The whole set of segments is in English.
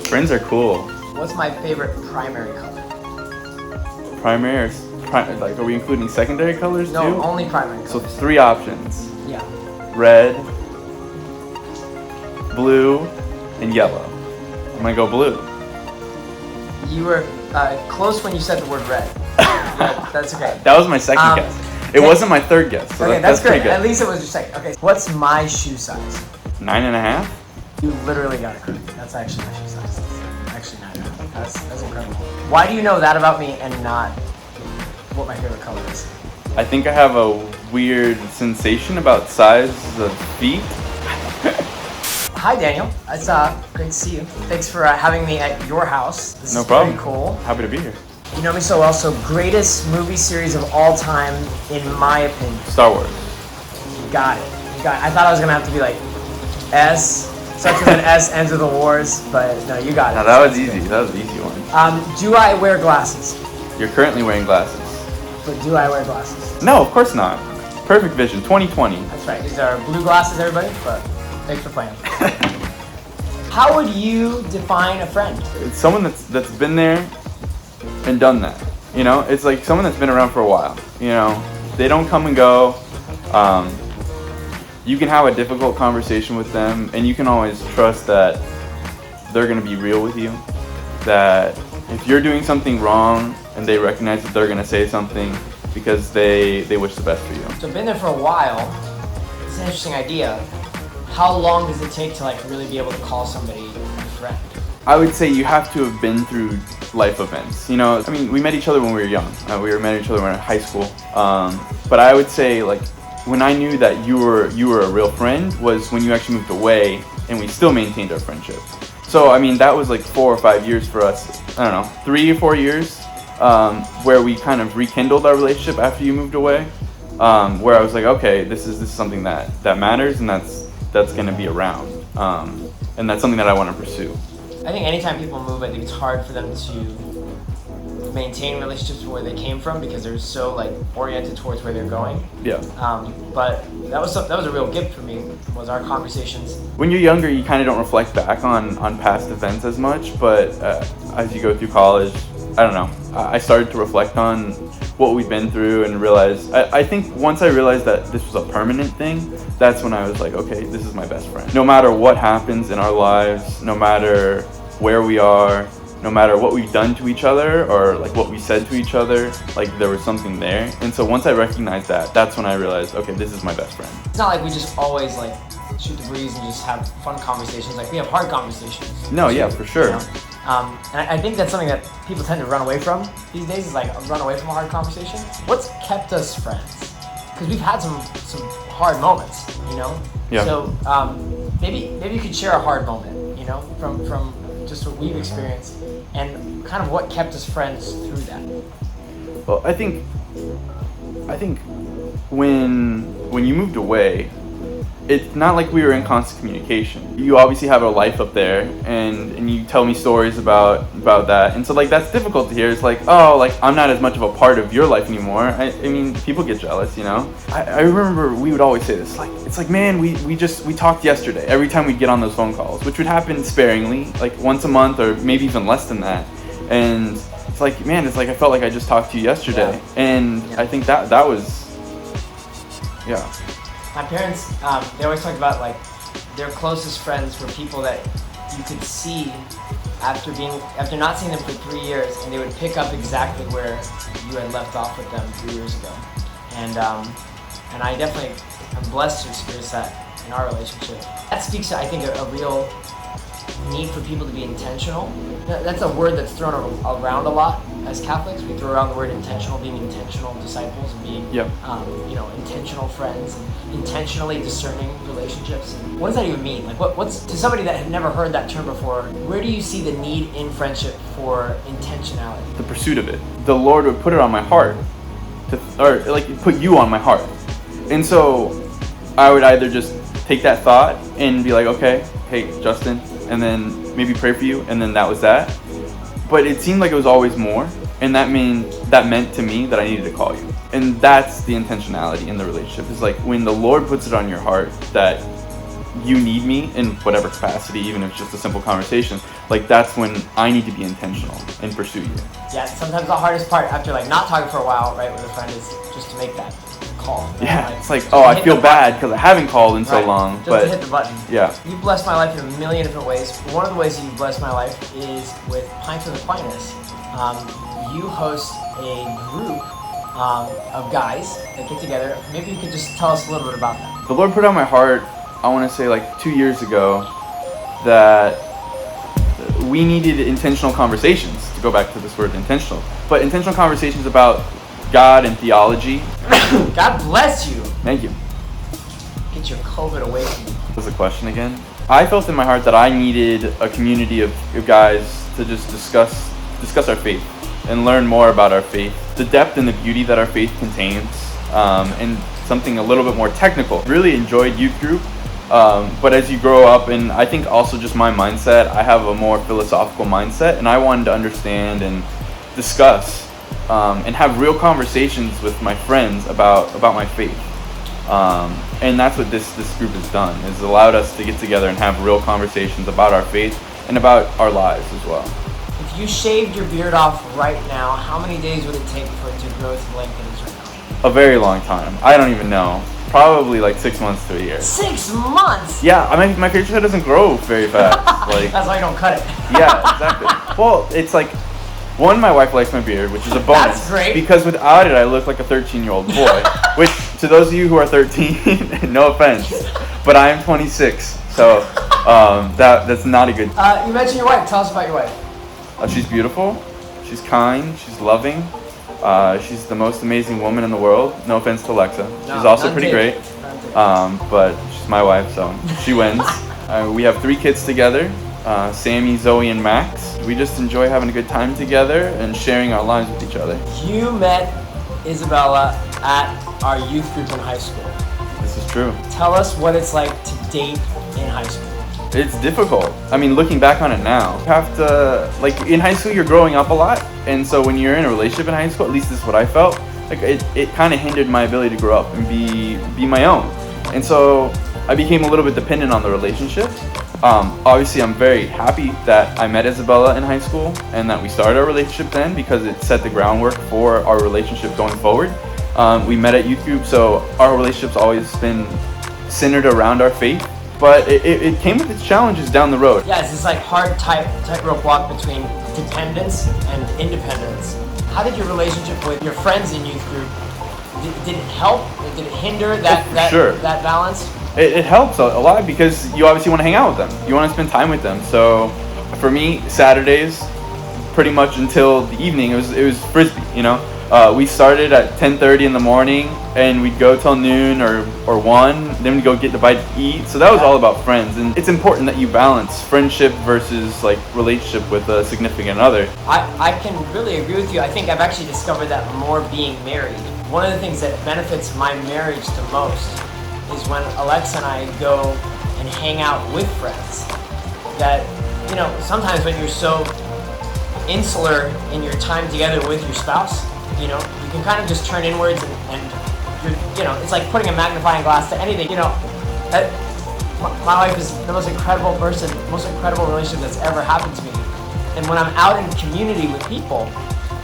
Friends are cool. What's my favorite primary color? Primary, like, are we including secondary colors No, too? only primary So colors. 3 options: Yeah. red, blue, and yellow. I'm gonna go blue. You were close when you said the word red. That's okay. That was my second guess. It wasn't my third guess. So Okay, that's that's pretty good. good. At least it was your second. Okay, what's my shoe size? 9.5. You literally got it correct. That's actually my shoe size. Actually 9.5. That's incredible. Why do you know that about me and not what my favorite color is? I think I have a weird sensation about size of feet. Hi Daniel, it's great to see you. Thanks for having me at your house. This No is problem. Very cool. Happy to be here. You know me so well. So greatest movie series of all time, in my opinion. Star Wars. You got it. You got it. I thought I was gonna have to be like S, such as an S ends with the wars, but no, you got it. Now that was easy. That was an easy one. Do I wear glasses? You're currently wearing glasses. But do I wear glasses? No, of course not. Perfect vision, 2020. That's right. These are blue glasses, everybody. But thanks for playing. How would you define a friend? It's someone that's been there and done that. You know, it's like someone that's been around for a while. You know, they don't come and go. You can have a difficult conversation with them, and you can always trust that they're gonna be real with you. That if you're doing something wrong, and they recognize that they're gonna say something because they wish the best for you. So been there for a while. It's an interesting idea. How long does it take to like really be able to call somebody a friend? I would say you have to have been through life events. You know, I mean, we met each other when we were young. We met each other when we were in high school. But I would say like when I knew that you were a real friend was when you actually moved away, and we still maintained our friendship. So I mean, that was like 4 or 5 years for us. I don't know, 3 or 4 years, where we kind of rekindled our relationship after you moved away. Where I was like, okay, this is something that matters, and that's going to be around, and that's something that I want to pursue. I think anytime people move, I think it's hard for them to maintain relationships where they came from because they're so like oriented towards where they're going. Yeah. But that was a real gift for me, was our conversations. When you're younger, you kind of don't reflect back on past events as much, but as you go through college, I don't know, I started to reflect on what we've been through and realize, I think once I realized that this was a permanent thing, that's when I was like, okay, this is my best friend. No matter what happens in our lives, no matter where we are, no matter what we've done to each other or like what we said to each other, like there was something there. And so once I recognized that, that's when I realized, okay, this is my best friend. It's not like we just always like shoot the breeze and just have fun conversations. Like we have hard conversations. No, yeah, for sure. You know? And I think that's something that people tend to run away from these days, is like run away from a hard conversation. What's kept us friends? Because we've had some hard moments, you know? Yeah. So maybe you could share a hard moment, you know, from just what we've experienced and kind of what kept us friends through that. Well, I think when you moved away, it's not like we were in constant communication. You obviously have a life up there, and you tell me stories about that, and so like that's difficult to hear. It's like, oh, like I'm not as much of a part of your life anymore. I mean, people get jealous, you know. I remember we would always say this, like it's like, man, we talked yesterday. Every time we'd get on those phone calls, which would happen sparingly, like once a month or maybe even less than that, and it's like, man, it's like I felt like I just talked to you yesterday, and I think that was, yeah. My parents, they always talked about like their closest friends were people that you could see after not seeing them for 3 years, and they would pick up exactly where you had left off with them 3 years ago. And I definitely am blessed to experience that in our relationship. That speaks to, I think, a real need for people to be intentional. That's a word that's thrown around a lot as Catholics. We throw around the word intentional, being intentional disciples and being, intentional friends and intentionally discerning relationships. And what does that even mean? Like, what's to somebody that had never heard that term before? Where do you see the need in friendship for intentionality? The pursuit of it. The Lord would put it on my heart, or like put you on my heart, and so I would either just take that thought and be like, okay, hey, Justin, and then maybe pray for you, and then that was that. But it seemed like it was always more, and that meant to me that I needed to call you. And that's the intentionality in the relationship. Is like when the Lord puts it on your heart that you need me in whatever capacity, even if it's just a simple conversation, like that's when I need to be intentional and pursue you. Yeah, sometimes the hardest part after like not talking for a while, right, with a friend is just to make that call. Right? Yeah, like, it's like, oh, I feel bad because I haven't called in so right, long, just but to hit the button. yeah. You've blessed my life in a million different ways. One of the ways that you've blessed my life is with Pints with Aquinas. You host a group of guys that get together. Maybe you could just tell us a little bit about that. The Lord put on my heart, I want to say like 2 years ago, that we needed intentional conversations, to go back to this word intentional, but intentional conversations about God and theology. God bless you. Thank you. Get your COVID away from you. What was the question again? I felt in my heart that I needed a community of guys to just discuss our faith and learn more about our faith, the depth and the beauty that our faith contains, and something a little bit more technical. Really enjoyed youth group, but as you grow up, and I think also just my mindset, I have a more philosophical mindset, and I wanted to understand and discuss and have real conversations with my friends about my faith. And that's what this group has done, is allowed us to get together and have real conversations about our faith and about our lives as well. If you shaved your beard off right now, how many days would it take for it to grow to the length it is right now? A very long time. I don't even know. Probably like 6 months to a year. 6 months? Yeah, I mean, my facial hair doesn't grow very fast. Like, that's why you don't cut it. Yeah, exactly. Well, it's like, one, my wife likes my beard, which is a bonus. That's great. Because without it, I look like a 13-year-old boy. Which, to those of you who are 13, no offense, but I am 26, so that's not a good. You mentioned your wife. Tell us about your wife. She's beautiful. She's kind. She's loving. She's the most amazing woman in the world. No offense to Alexa. She's also pretty great. But she's my wife, so she wins. We have 3 kids together. Sammy, Zoe, and Max. We just enjoy having a good time together and sharing our lives with each other. You met Isabella at our youth group in high school. This is true. Tell us what it's like to date in high school. It's difficult. I mean, looking back on it now, you have to, like, in high school, you're growing up a lot. And so when you're in a relationship in high school, at least this is what I felt, like, it kind of hindered my ability to grow up and be my own. And so I became a little bit dependent on the relationship. Obviously, I'm very happy that I met Isabella in high school and that we started our relationship then, because it set the groundwork for our relationship going forward. We met at youth group, so our relationship's always been centered around our faith, but it came with its challenges down the road. Yeah, it's this like hard tightrope walk between dependence and independence. How did your relationship with your friends in youth group, did it help? Did it hinder that balance? It helps a lot, because you obviously want to hang out with them. You want to spend time with them. So for me, Saturdays, pretty much until the evening, it was frisbee, you know? We started at 10:30 in the morning, and we'd go till noon or 1, then we'd go get a bite to eat. So that was all about friends. And it's important that you balance friendship versus like relationship with a significant other. I can really agree with you. I think I've actually discovered that more being married. One of the things that benefits my marriage the most is when Alexa and I go and hang out with friends. That, you know, sometimes when you're so insular in your time together with your spouse, you know, you can kind of just turn inwards and you're, you know, it's like putting a magnifying glass to anything. You know, my wife is the most incredible person, most incredible relationship that's ever happened to me. And when I'm out in community with people,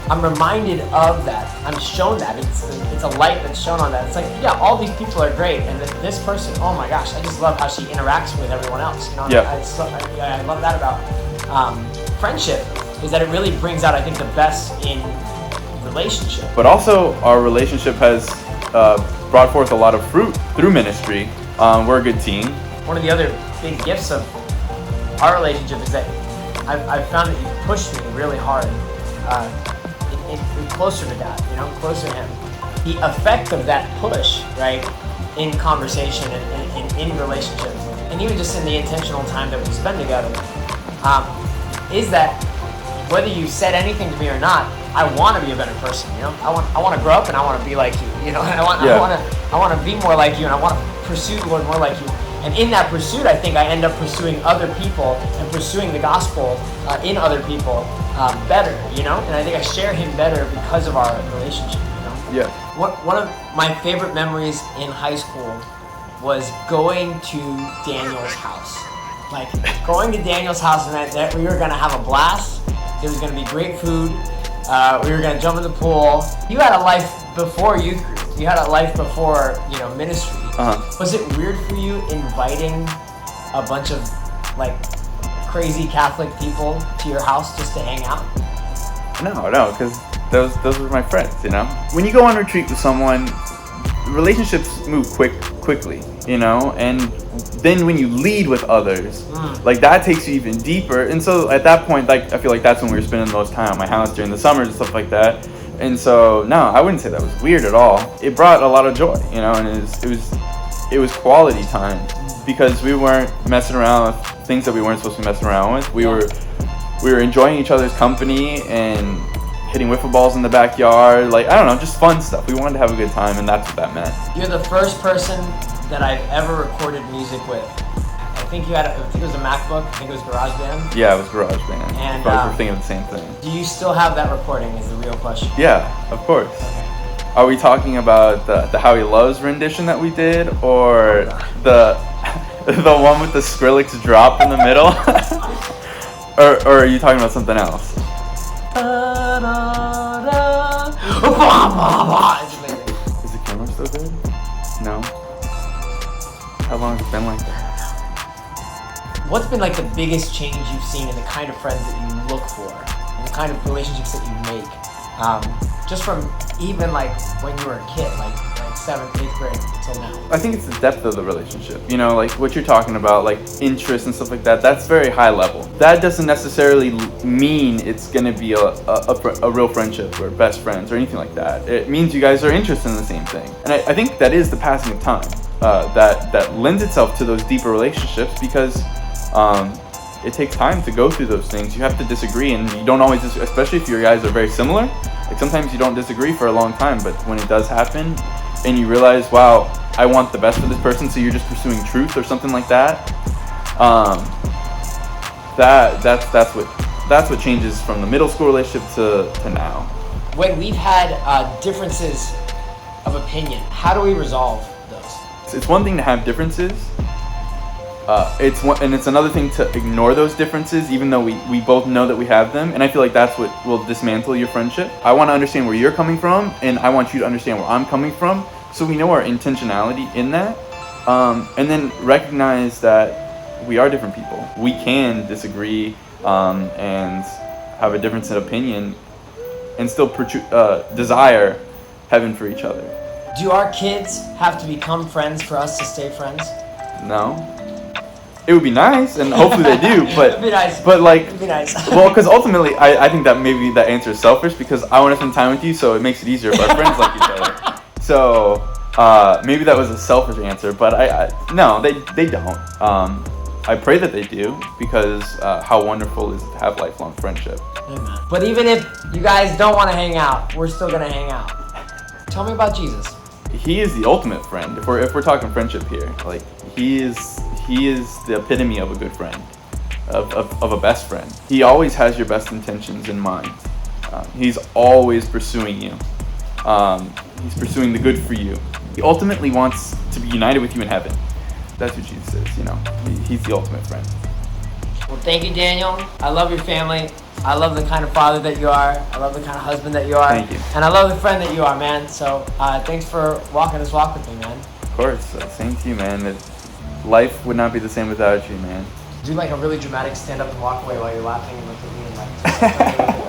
I'm reminded of that. I'm shown that. It's a light that's shown on that. It's like, yeah, all these people are great, and this person, oh my gosh, I just love how she interacts with everyone else. You know, yeah. I love that about friendship, is that it really brings out, I think, the best in relationship. But also, our relationship has brought forth a lot of fruit through ministry. We're a good team. One of the other big gifts of our relationship is that I've found that you pushed me really hard. Closer to God, you know, closer to Him. The effect of that push, right, in conversation and in relationships, and even just in the intentional time that we spend together, is that whether you said anything to me or not, I want to be a better person. You know, I want to grow up and I want to be like you. You know, I want to be more like you, and I want to pursue the Lord more like you. And in that pursuit, I think I end up pursuing other people and pursuing the gospel in other people better, you know? And I think I share Him better because of our relationship, you know? Yeah. One of my favorite memories in high school was going to Daniel's house. Like, going to Daniel's house, and that we were gonna have a blast. There was gonna be great food. We were gonna jump in the pool. You had a life before youth group. You had a life before, ministry. Was it weird for you inviting a bunch of, like, crazy Catholic people to your house just to hang out? No, because those were my friends, When you go on retreat with someone, relationships move quickly, and then when you lead with others, like that takes you even deeper. And so at that point, like I feel like that's when we were spending the most time at my house during the summers and stuff like that. And so no, I wouldn't say that was weird at all. It brought a lot of joy, and it was quality time because we weren't messing around with things that we weren't supposed to be messing around with. We were enjoying each other's company and hitting wiffle balls in the backyard, like, I don't know, just fun stuff. We wanted to have a good time, and that's what that meant. You're the first person that I've ever recorded music with. I think it was a MacBook. I think it was GarageBand. Yeah, it was GarageBand. And we're thinking of the same thing. Do you still have that recording? Is the real question. Yeah, of course. Okay. Are we talking about the How He Loves rendition that we did, or the one with the Skrillex drop in the middle, or are you talking about something else? Is the camera still good? No. How long has it been like that? What's been like the biggest change you've seen in the kind of friends that you look for, and the kind of relationships that you make, just from even like when you were a kid, like 7th, 8th grade until now? I think it's the depth of the relationship. Like what you're talking about, like interests and stuff like that. That's very high level. That doesn't necessarily mean it's gonna be a real friendship or best friends or anything like that. It means you guys are interested in the same thing, and I think that is the passing of time that lends itself to those deeper relationships because it takes time to go through those things. You have to disagree, and you don't always, especially if your guys are very similar. Like sometimes you don't disagree for a long time, but when it does happen, and you realize, wow, I want the best for this person, so you're just pursuing truth or something like that. That's what changes from the middle school relationship to now. When we've had differences of opinion, how do we resolve those? It's one thing to have differences. It's another thing to ignore those differences, even though we both know that we have them. And I feel like that's what will dismantle your friendship. I want to understand where you're coming from, and I want you to understand where I'm coming from, so we know our intentionality in that. And then recognize that we are different people. We can disagree and have a difference in opinion, and still desire heaven for each other. Do our kids have to become friends for us to stay friends? No. It would be nice, and hopefully they do, but It'd be nice. But like, It'd be nice. well, because ultimately, I think that maybe that answer is selfish because I want to spend time with you, so it makes it easier if our friends like each other. So maybe that was a selfish answer, but no, they don't. I pray that they do because how wonderful is it to have lifelong friendship. Amen. But even if you guys don't want to hang out, we're still gonna hang out. Tell me about Jesus. He is the ultimate friend. If we're talking friendship here, like he is the epitome of a good friend, of a best friend. He always has your best intentions in mind. He's always pursuing you. He's pursuing the good for you. He ultimately wants to be united with you in heaven. That's what Jesus is, He's the ultimate friend. Well, thank you, Daniel. I love your family. I love the kind of father that you are. I love the kind of husband that you are. Thank you. And I love the friend that you are, man. So thanks for walking this walk with me, man. Of course. Same to you, man. Life would not be the same without you, man. Do like a really dramatic stand up and walk away while you're laughing and look at me and like